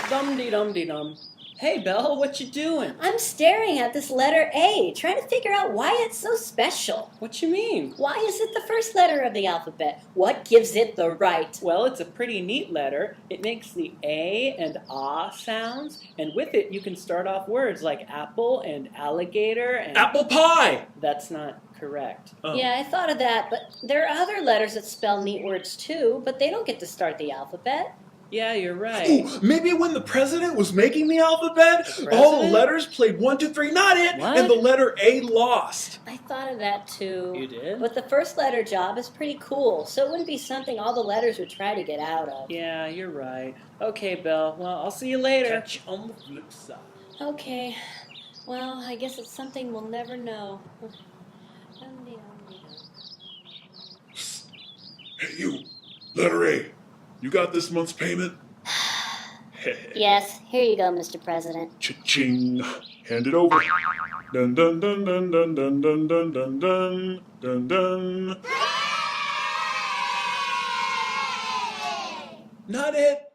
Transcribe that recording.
Dum-de-dum-de-dum. Hey, Belle, what you doing? I'm staring at this letter A, trying to figure out why it's so special. What you mean? Why is it the first letter of the alphabet? What gives it the right? Well, it's a pretty neat letter. It makes the A and ah sounds, and with it you can start off words like apple and alligator and... Apple pie! That's not correct. Oh. Yeah, I thought of that, but there are other letters that spell neat words too, but they don't get to start the alphabet. Yeah, you're right. Ooh, maybe when the president was making the alphabet, The all the president? letters played 1, 2, 3, not it, What? and the letter A lost. I thought of that too. You did? But the first letter job is pretty cool, so it wouldn't be something all the letters would try to get out of. Yeah, you're right. Okay, Belle. Well, I'll see you later. Catch you on the flip side. Okay, well, I guess it's something we'll never know. Hey, you, letter A, you got this month's payment? Yes, here you go, Mr. President. Cha-ching. Hand it over. Dun dun dun dun dun dun dun dun dun dun dun dun. Not it.